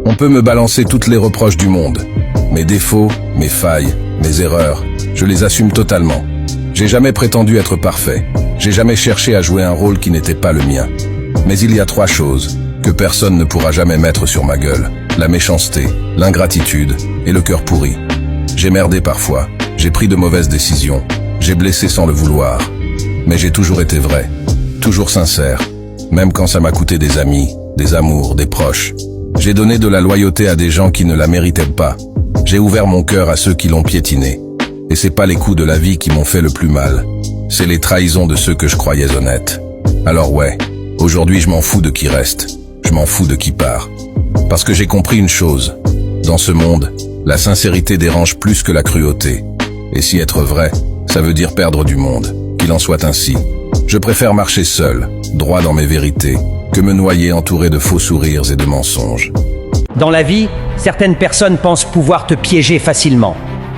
On peut me balancer toutes les reproches du monde. Mes défauts, mes failles, mes erreurs, je les assume totalement. J'ai jamais prétendu être parfait. J'ai jamais cherché à jouer un rôle qui n'était pas le mien. Mais il y a 3 choses que personne ne pourra jamais mettre sur ma gueule. La méchanceté, l'ingratitude et le cœur pourri. J'ai merdé parfois, j'ai pris de mauvaises décisions, j'ai blessé sans le vouloir. Mais j'ai toujours été vrai, toujours sincère, même quand ça m'a coûté des amis, des amours, des proches. J'ai donné de la loyauté à des gens qui ne la méritaient pas. J'ai ouvert mon cœur à ceux qui l'ont piétiné. Et c'est pas les coups de la vie qui m'ont fait le plus mal. C'est les trahisons de ceux que je croyais honnêtes. Alors ouais, aujourd'hui je m'en fous de qui reste. Je m'en fous de qui part. Parce que j'ai compris une chose. Dans ce monde, la sincérité dérange plus que la cruauté. Et si être vrai, ça veut dire perdre du monde. Qu'il en soit ainsi. Je préfère marcher seul, droit dans mes vérités, que me noyer entouré de faux sourires et de mensonges. Dans la vie, certaines personnes pensent pouvoir te piéger facilement.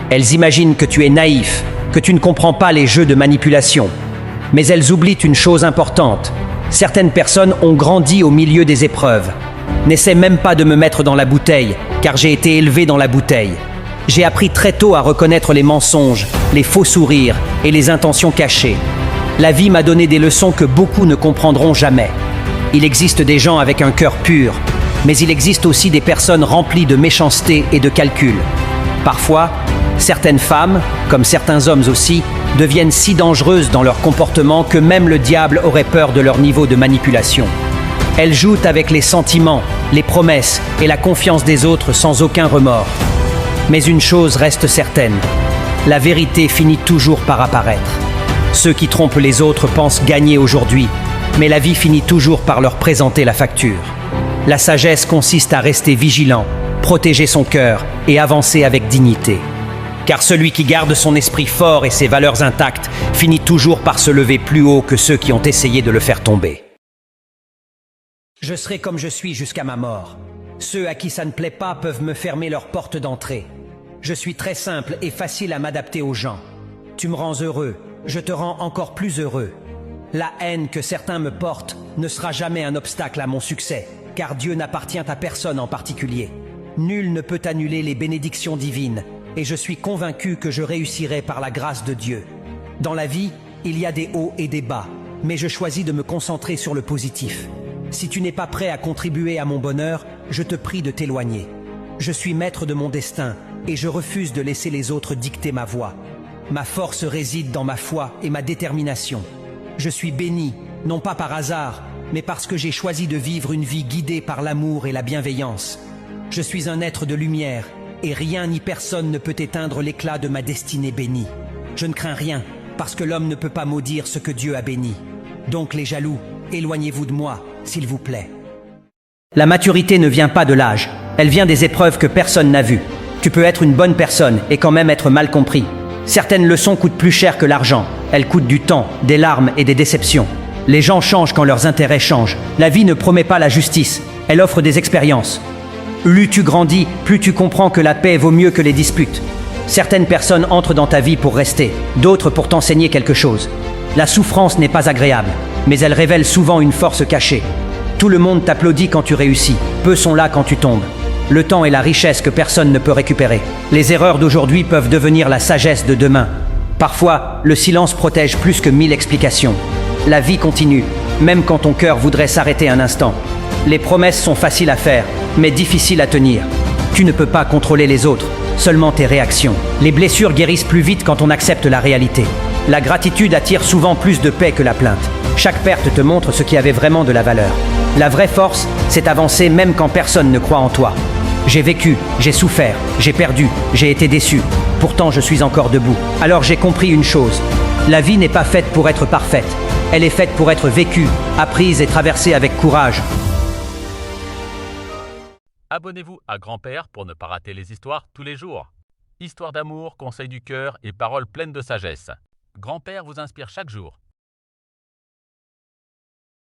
Elles imaginent que tu es naïf, que tu ne comprends pas les jeux de manipulation. Mais elles oublient une chose importante. Certaines personnes ont grandi au milieu des épreuves. N'essaie même pas de me mettre dans la bouteille, car j'ai été élevé dans la bouteille. J'ai appris très tôt à reconnaître les mensonges, les faux sourires et les intentions cachées. La vie m'a donné des leçons que beaucoup ne comprendront jamais. Il existe des gens avec un cœur pur, mais il existe aussi des personnes remplies de méchanceté et de calcul. Parfois, certaines femmes, comme certains hommes aussi, deviennent si dangereuses dans leur comportement que même le diable aurait peur de leur niveau de manipulation. Elles jouent avec les sentiments, les promesses et la confiance des autres sans aucun remords. Mais une chose reste certaine, la vérité finit toujours par apparaître. Ceux qui trompent les autres pensent gagner aujourd'hui, mais la vie finit toujours par leur présenter la facture. La sagesse consiste à rester vigilant, protéger son cœur et avancer avec dignité. Car celui qui garde son esprit fort et ses valeurs intactes finit toujours par se lever plus haut que ceux qui ont essayé de le faire tomber. Je serai comme je suis jusqu'à ma mort. Ceux à qui ça ne plaît pas peuvent me fermer leur porte d'entrée. Je suis très simple et facile à m'adapter aux gens. Tu me rends heureux, je te rends encore plus heureux. La haine que certains me portent ne sera jamais un obstacle à mon succès, car Dieu n'appartient à personne en particulier. Nul ne peut annuler les bénédictions divines, et je suis convaincu que je réussirai par la grâce de Dieu. Dans la vie, il y a des hauts et des bas, mais je choisis de me concentrer sur le positif. Si tu n'es pas prêt à contribuer à mon bonheur, je te prie de t'éloigner. Je suis maître de mon destin, et je refuse de laisser les autres dicter ma voie. Ma force réside dans ma foi et ma détermination. Je suis béni, non pas par hasard, mais parce que j'ai choisi de vivre une vie guidée par l'amour et la bienveillance. Je suis un être de lumière, et rien ni personne ne peut éteindre l'éclat de ma destinée bénie. Je ne crains rien, parce que l'homme ne peut pas maudire ce que Dieu a béni. Donc les jaloux, éloignez-vous de moi, s'il vous plaît. La maturité ne vient pas de l'âge, elle vient des épreuves que personne n'a vues. Tu peux être une bonne personne et quand même être mal compris. Certaines leçons coûtent plus cher que l'argent, elles coûtent du temps, des larmes et des déceptions. Les gens changent quand leurs intérêts changent. La vie ne promet pas la justice, elle offre des expériences. Plus tu grandis, plus tu comprends que la paix vaut mieux que les disputes. Certaines personnes entrent dans ta vie pour rester, d'autres pour t'enseigner quelque chose. La souffrance n'est pas agréable, mais elle révèle souvent une force cachée. Tout le monde t'applaudit quand tu réussis, peu sont là quand tu tombes. Le temps est la richesse que personne ne peut récupérer. Les erreurs d'aujourd'hui peuvent devenir la sagesse de demain. Parfois, le silence protège plus que 1000 explications. La vie continue, même quand ton cœur voudrait s'arrêter un instant. Les promesses sont faciles à faire, mais difficiles à tenir. Tu ne peux pas contrôler les autres, seulement tes réactions. Les blessures guérissent plus vite quand on accepte la réalité. La gratitude attire souvent plus de paix que la plainte. Chaque perte te montre ce qui avait vraiment de la valeur. La vraie force, c'est avancer même quand personne ne croit en toi. J'ai vécu, j'ai souffert, j'ai perdu, j'ai été déçu. Pourtant, je suis encore debout. Alors j'ai compris une chose. La vie n'est pas faite pour être parfaite. Elle est faite pour être vécue, apprise et traversée avec courage. Abonnez-vous à Grand-Père pour ne pas rater les histoires tous les jours. Histoires d'amour, conseils du cœur et paroles pleines de sagesse. Grand-Père vous inspire chaque jour.